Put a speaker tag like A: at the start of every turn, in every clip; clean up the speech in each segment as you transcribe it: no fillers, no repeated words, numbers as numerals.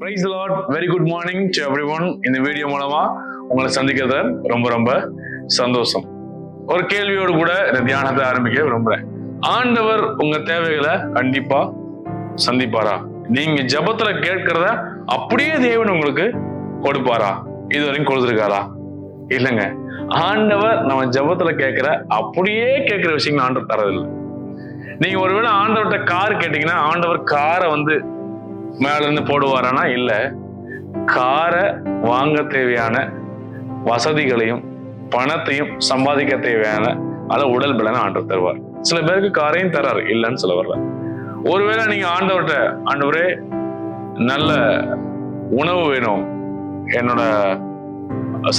A: Praise the Lord. Very good morning to everyone. இந்த video மூலமா உங்களை சந்திக்கிறத ரொம்ப ரொம்ப சந்தோஷம். ஒரு கேள்வியோடு கூட இந்த தியானத்தை ஆரம்பிக்க விரும்புறேன். ஆண்டவர் உங்க தேவைகளை கண்டிப்பா சந்திப்பாரா? நீங்க ஜெபத்துல கேட்கிறத அப்படியே தேவன் உங்களுக்கு கொடுப்பாரா? இதுவரைக்கும் கொடுத்துருக்காரா? இல்லைங்க. ஆண்டவர் நம்ம ஜெபத்துல கேட்கிற அப்படியே கேட்கிற விஷயங்கள் ஆண்டவர் தரதில்லை. நீங்க ஒருவேளை ஆண்டவர்கிட்ட கார் கேட்டீங்கன்னா ஆண்டவர் காரை மேல இருந்து போடுவாரானா? இல்ல. காரை வாங்க தேவையான வசதிகளையும் பணத்தையும் சம்பாதிக்க தேவையான உடல் பலனை ஆண்டவர் தருவார். சில பேருக்கு காரையும் தராரு, இல்லைன்னு சொல்ல வரல. ஒருவேளை நீங்க ஆண்டவர்கிட்ட, ஆண்டவரே நல்ல உணவு வேணும், என்னோட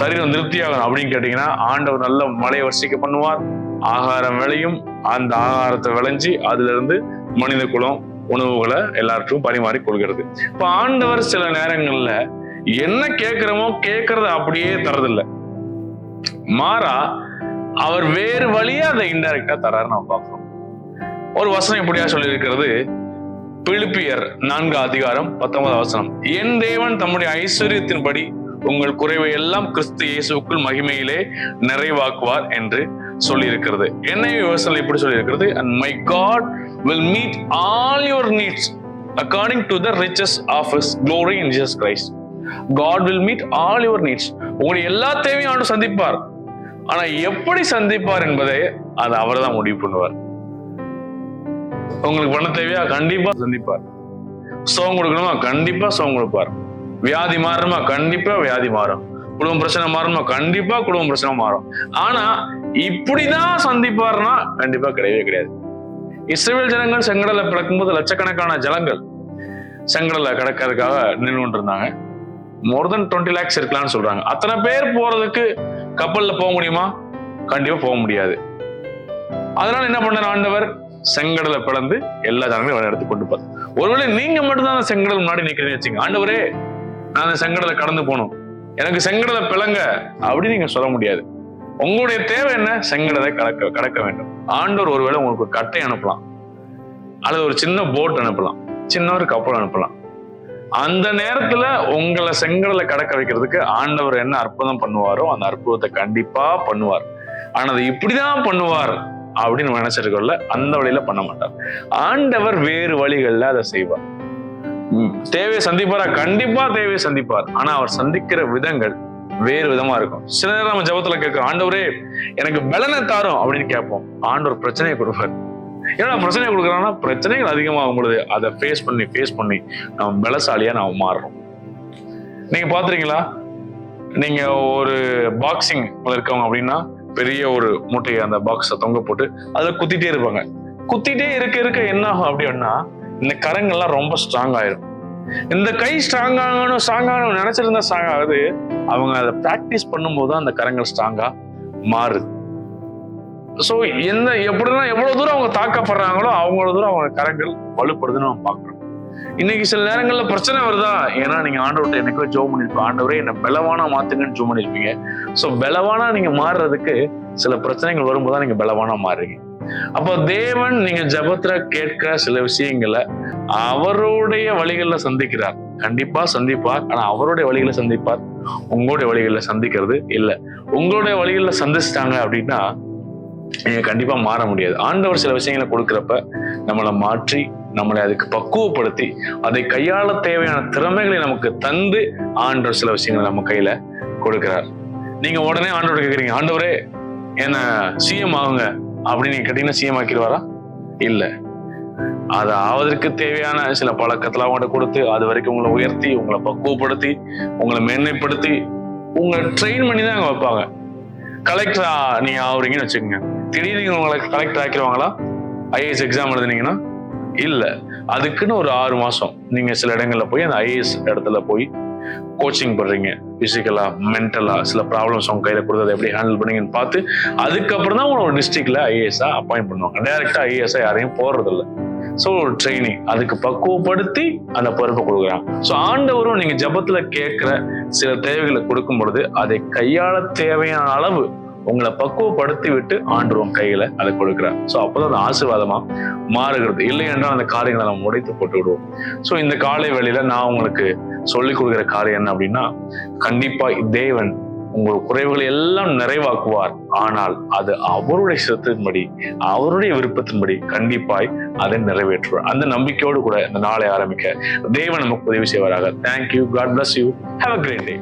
A: சரீரம் திருப்தியாகணும் அப்படின்னு கேட்டீங்கன்னா ஆண்டவர் நல்ல மழையை வர்ஷிக்க பண்ணுவார். ஆகாரம் விளையும், அந்த ஆகாரத்தை விளைஞ்சி அதுல இருந்து மனித குலம் உணவுகளை எல்லாருக்கும் பரிமாறி கொள்கிறது. இப்ப ஆண்டவர் சில நேரங்கள்ல என்ன கேட்கிறோமோ கேட்கறத அப்படியே தரதில்லை. மாறா அவர் வேறு வழியா அதை இன்டைரக்டா தராரு நம்ம பார்க்கிறோம். ஒரு வசனம் இப்படியா சொல்லி இருக்கிறது, பிலிப்பியர் 4:19. என் தேவன் தம்முடைய ஐஸ்வர்யத்தின்படி உங்கள் குறைவை எல்லாம் கிறிஸ்து இயேசுவுக்குள் மகிமையிலே நிறைவாக்குவார் என்று சொல்லி இருக்கிறது. NIV வெர்ஷன்ல இப்படி சொல்லி இருக்கிறது, and my God will meet all your needs according to the riches of his glory in Jesus Christ. God will meet all your needs. உங்களுடைய எல்லா தேவையும் ஆண்டவர் சந்திப்பார். ஆனா எப்படி சந்திப்பார் என்பதை அது அவர் தான் முடிவு பண்ணுவார். உங்களுக்கு பண தேவையா? கண்டிப்பா சந்திப்பார். சுகம் கொடுக்கணுமா? கண்டிப்பா சுகம் கொடுப்பார். வியாதி மாறணுமா? கண்டிப்பா வியாதி மாறும். குடும்ப பிரச்சனை மாறணுமா? கண்டிப்பா குடும்ப பிரச்சனை மாறும். ஆனா இப்படிதான் சந்திப்பார்னா கண்டிப்பா கிடையவே கிடையாது. இஸ்ரவேல் ஜனங்கள் செங்கடலை பிளக்கும் போது லட்சக்கணக்கான ஜனங்கள் செங்கடலை கடக்கிறதுக்காக நின்று கொண்டு இருந்தாங்க. மோர் தென் 20 lakhs இருக்கலாம்னு சொல்றாங்க. அத்தனை பேர் போறதுக்கு கப்பல்ல போக முடியுமா? கண்டிப்பா போக முடியாது. அதனால என்ன பண்ண ஆண்டவர்? செங்கடலை பிளந்து எல்லா ஜனங்களையும் வர இடத்துக்கு கொண்டு போறார். ஒருவேளை நீங்க மட்டும்தான் அந்த செங்கடல் முன்னாடி நிக்கிறீங்கன்னு வச்சுங்க, ஆண்டவரே நான் அந்த செங்கடலை கடந்து போகணும், எனக்கு செங்கடலை பிளங்க அப்படின்னு நீங்க சொல்ல முடியாது. உங்களுடைய தேவை என்ன? செங்கடலை கடக்க வேண்டும். ஆண்டவர் ஒருவேளை உங்களுக்கு ஒரு கட்டை அனுப்பலாம், அல்லது ஒரு சின்ன போட் அனுப்பலாம், சின்ன ஒரு கப்பல் அனுப்பலாம். அந்த நேரத்துல உங்களை செங்கடலை கடக்க வைக்கிறதுக்கு ஆண்டவர் என்ன அற்புதம் பண்ணுவாரோ அந்த அற்புதத்தை கண்டிப்பா பண்ணுவார். ஆனா அது இப்படிதான் பண்ணுவார் அப்படின்னு நினைச்சிருக்கல, அந்த வழியில பண்ண மாட்டார். ஆண்டவர் வேறு வழிகள்ல அதை செய்வார். தேவையை சந்திப்பாரா? கண்டிப்பா தேவையை சந்திப்பார். ஆனா அவர் சந்திக்கிற விதங்கள் வேறு விதமா இருக்கும். சில நேரம் நம்ம ஜெபத்துல கேட்கிறோம், ஆண்டவரே எனக்கு பலனை தாரும் அப்படின்னு கேட்போம். ஆண்டவர் பிரச்சனையை கொடுப்பார். ஏன்னா பிரச்சனையை கொடுக்குறாங்கன்னா பிரச்சனைகள் அதிகமாகும் பொழுது அதை ஃபேஸ் பண்ணி நம்ம பலசாலியா நம்ம மாறுறோம். நீங்க பாத்துறீங்களா? நீங்க ஒரு பாக்ஸிங் இருக்கவங்க அப்படின்னா பெரிய ஒரு மூட்டையை அந்த பாக்ஸை தொங்க போட்டு அதுல குத்திட்டே இருப்பாங்க. குத்திட்டே இருக்க என்ன ஆகும் அப்படின்னா இந்த கரங்கள்லாம் ரொம்ப ஸ்ட்ராங் ஆயிரும். இந்த கை ஸ்ட்ராங் ஆகணும் நினைச்சிருந்தா ஸ்ட்ராங் ஆகுது. அவங்க அதை பிராக்டிஸ் பண்ணும்போது அந்த கரங்கள் ஸ்ட்ராங்கா மாறுது. ஸோ எப்படின்னா எவ்வளவு தூரம் அவங்க தாக்கப்படுறாங்களோ அவ்வளவு தூரம் அவங்க கரங்கள் வலுப்படுதுன்னு நம்ம பார்க்கிறோம். இன்னைக்கு சில நேரங்கள்ல பிரச்சனை வருதா? ஏன்னா நீங்க ஆண்டவர்கிட்ட என்னைக்கோ ஜெபம் பண்ணிருப்பீங்க, ஆண்டவரே என்ன பலவானா மாத்துங்கன்னு ஜெபம் பண்ணிருப்பீங்க. ஸோ பலவானா நீங்க மாறுறதுக்கு சில பிரச்சனைகள் வரும்போதுதான் நீங்க பலவானா மாறுறீங்க. அப்போ தேவன் நீங்க ஜெபத்துல கேட்கிற சில விஷயங்களை அவருடைய வழிகள்ல சந்திக்கிறார். கண்டிப்பா சந்திப்பார். ஆனா அவருடைய வழிகளை சந்திப்பார், உங்களுடைய வழிகளை சந்திக்கிறது இல்லை. உங்களுடைய வழிகள்ல சந்திச்சிட்டாங்க அப்படின்னா நீங்க கண்டிப்பா மாற முடியாது. ஆண்டவர் சில விஷயங்களை கொடுக்கிறப்ப நம்மளை மாற்றி நம்மளை அதுக்கு பக்குவப்படுத்தி அதை கையாள தேவையான திறமைகளை நமக்கு தந்து ஆண்டவர் சில விஷயங்களை நம்ம கையில கொடுக்கிறார். நீங்க உடனே ஆண்டவர் கேட்குறீங்க, ஆண்டவரே என்ன CM ஆகுங்க அப்படின்னு நீங்க கேட்டீங்கன்னா CM ஆக்கிடுவாரா? இல்ல. அது ஆவதற்கு தேவையான சில பழக்கத்துல அவங்கள்ட்ட கொடுத்து அது வரைக்கும் உங்களை உயர்த்தி உங்களை பக்குவப்படுத்தி உங்களை மேன்மைப்படுத்தி உங்களை ட்ரெயின் பண்ணி தான் அங்க வைப்பாங்க. கலெக்டரா நீங்க ஆகுறீங்கன்னு வச்சுக்கோங்க, திடீர்னு உங்களை கலெக்டர் ஆக்கிடுவாங்களா? IAS எக்ஸாம் எழுதுனீங்கன்னா இல்ல. அதுக்குன்னு ஒரு 6 மாசம் நீங்க சில இடங்கள்ல போய் அந்த IAS இடத்துல போய் கோச்சிங் பண்றீங்க. பிசிக்கலா மென்டலா சில ப்ராப்ளம்ஸ் உங்க கையில கொடுத்ததை எப்படி ஹேண்டில் பண்ணீங்கன்னு பார்த்து அதுக்கப்புறம் தான் ஒரு டிஸ்ட்ரிக்ட்ல IAS அப்பாயிண்ட் பண்ணுவாங்க. டைரக்டா IAS யாரையும் போடுறது இல்லை. ஸோ ஒரு ட்ரைனிங் அதுக்கு பக்குவப்படுத்தி அந்த பொறுப்பை கொடுக்குறாங்க. ஸோ ஆண்டவரும் நீங்க ஜெபத்துல கேட்கிற சில தேவைகளை கொடுக்கும் பொழுது அதை கையாள தேவையான அளவு உங்களை பக்குவப்படுத்தி விட்டு ஆண்டவன் கையில அதை கொடுக்கிறார். ஸோ அப்போதான் அந்த ஆசீர்வாதமா மாறுகிறது. இல்லை என்றால் அந்த காரியங்களை நம்ம உடைத்து போட்டு விடுவோம். ஸோ இந்த காலை வேளையில நான் உங்களுக்கு சொல்லிக் கொடுக்கிற காரியம் என்ன அப்படின்னா, கண்டிப்பா தேவன் உங்கள் குறைவுகளை எல்லாம் நிறைவாக்குவார். ஆனால் அது அவருடைய சித்தத்தின்படி, அவருடைய விருப்பத்தின்படி கண்டிப்பாய் அதை நிறைவேற்றுவார். அந்த நம்பிக்கையோடு கூட இந்த நாளை ஆரம்பிக்க தேவன் நமக்கு உதவி செய்வாராக. Thank you. God bless you. Have a great day.